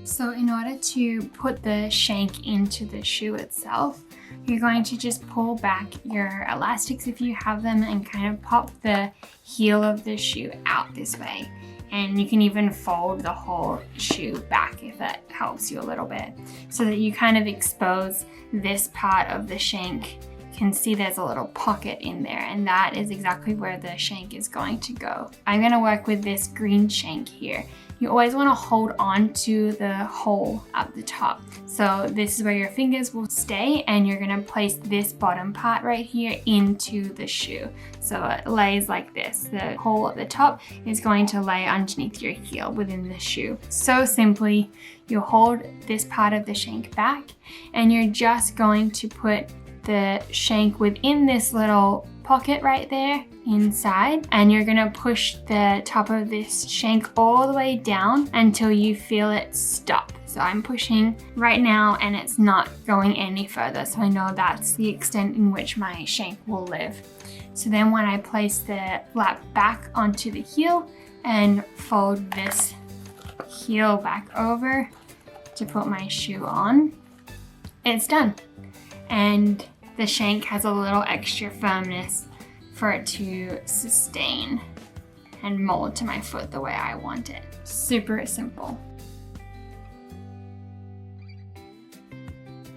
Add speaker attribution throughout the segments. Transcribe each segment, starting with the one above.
Speaker 1: So in order to put the shank into the shoe itself, you're going to just pull back your elastics if you have them and kind of pop the heel of the shoe out this way. And you can even fold the whole shoe back if that helps you a little bit, so that you kind of expose this part of the shank. You can see there's a little pocket in there, and that is exactly where the shank is going to go. I'm going to work with this green shank here. You always want to hold on to the hole at the top. So this is where your fingers will stay, and you're going to place this bottom part right here into the shoe. So it lays like this. The hole at the top is going to lay underneath your heel within the shoe. So simply, you hold this part of the shank back, and you're just going to put the shank within this little pocket right there inside, and you're gonna push the top of this shank all the way down until you feel it stop. So I'm pushing right now and it's not going any further, so I know that's the extent in which my shank will live. So then when I place the flap back onto the heel and fold this heel back over to put my shoe on, it's done. And the shank has a little extra firmness for it to sustain and mold to my foot the way I want it. Super simple.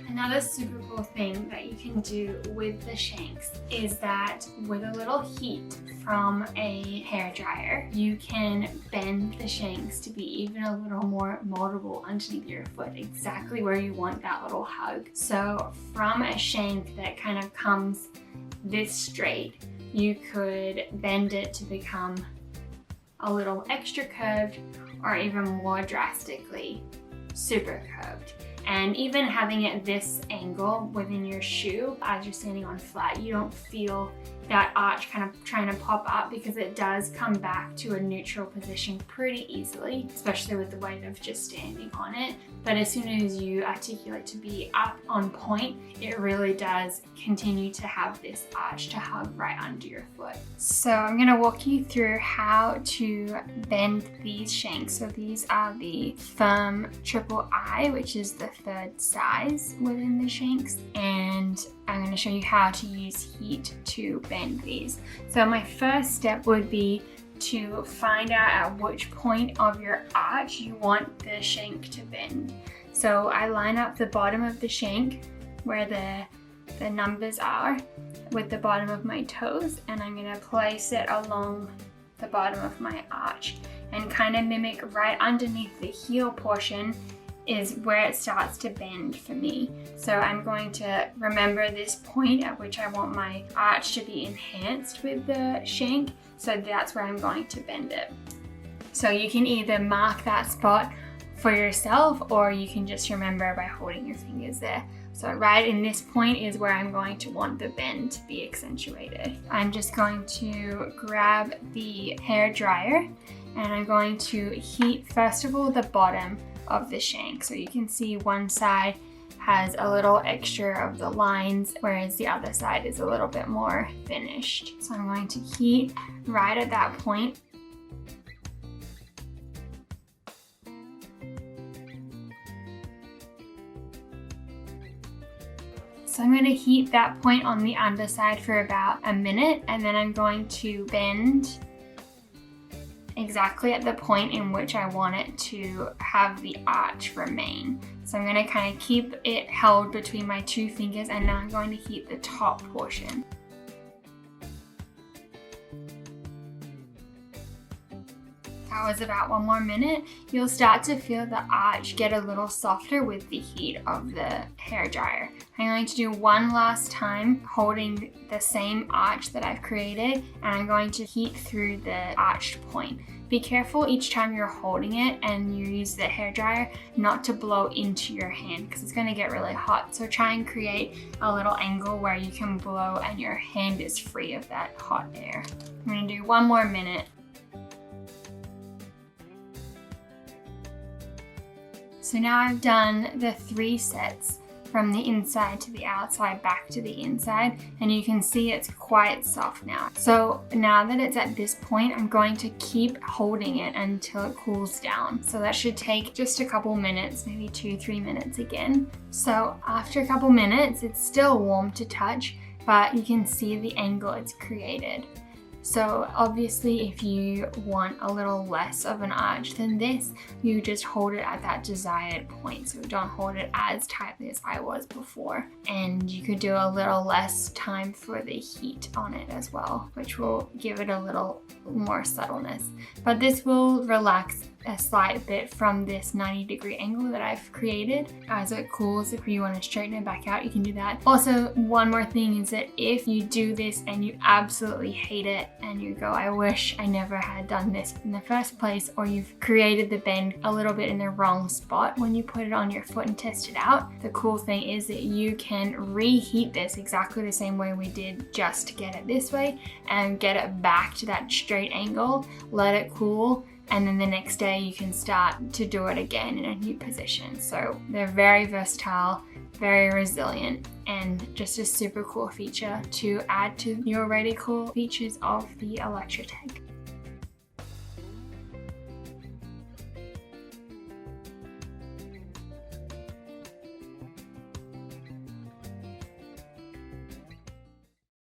Speaker 1: Another super cool thing that you can do with the shanks is that with a little heat from a hairdryer, you can bend the shanks to be even a little more moldable underneath your foot, exactly where you want that little hug. So from a shank that kind of comes this straight, you could bend it to become a little extra curved or even more drastically super curved. And even having it this angle within your shoe as you're standing on flat, you don't feel that arch kind of trying to pop up, because it does come back to a neutral position pretty easily, especially with the weight of just standing on it. But as soon as you articulate to be up on point, it really does continue to have this arch to hug right under your foot. So I'm going to walk you through how to bend these shanks. So these are the firm triple I, which is the third size within the shanks, and I'm going to show you how to use heat to bend these. So my first step would be to find out at which point of your arch you want the shank to bend. So I line up the bottom of the shank where the numbers are with the bottom of my toes, and I'm going to place it along the bottom of my arch and kind of mimic right underneath the heel portion is where it starts to bend for me. So I'm going to remember this point at which I want my arch to be enhanced with the shank, so that's where I'm going to bend it. So you can either mark that spot for yourself, or you can just remember by holding your fingers there. So right in this point is where I'm going to want the bend to be accentuated. I'm just going to grab the hair dryer and I'm going to heat first of all the bottom of the shank. So you can see one side has a little extra of the lines, whereas the other side is a little bit more finished. So I'm going to heat right at that point. So I'm going to heat that point on the underside for about a minute, and then I'm going to bend exactly at the point in which I want it to have the arch remain. So I'm going to kind of keep it held between my two fingers, and now I'm going to heat the top portion. That was about one more minute. You'll start to feel the arch get a little softer with the heat of the hair dryer. I'm going to do one last time holding the same arch that I've created, and I'm going to heat through the arched point. Be careful each time you're holding it and you use the hair dryer not to blow into your hand, because it's going to get really hot. So try and create a little angle where you can blow and your hand is free of that hot air. I'm going to do one more minute. So now I've done the 3 sets from the inside to the outside, back to the inside, and you can see it's quite soft now. So now that it's at this point, I'm going to keep holding it until it cools down. So that should take just a couple minutes, maybe 2-3 minutes again. So after a couple minutes, it's still warm to touch, but you can see the angle it's created. So obviously if you want a little less of an arch than this, you just hold it at that desired point. So don't hold it as tightly as I was before. And you could do a little less time for the heat on it as well, which will give it a little more subtleness. But this will relax a slight bit from this 90-degree angle that I've created. As it cools, if you want to straighten it back out, you can do that. Also, one more thing is that if you do this and you absolutely hate it and you go, I wish I never had done this in the first place, or you've created the bend a little bit in the wrong spot when you put it on your foot and test it out, the cool thing is that you can reheat this exactly the same way we did just to get it this way and get it back to that straight angle, let it cool, and then the next day you can start to do it again in a new position. So they're very versatile, very resilient, and just a super cool feature to add to your already cool features of the Elektra Tech.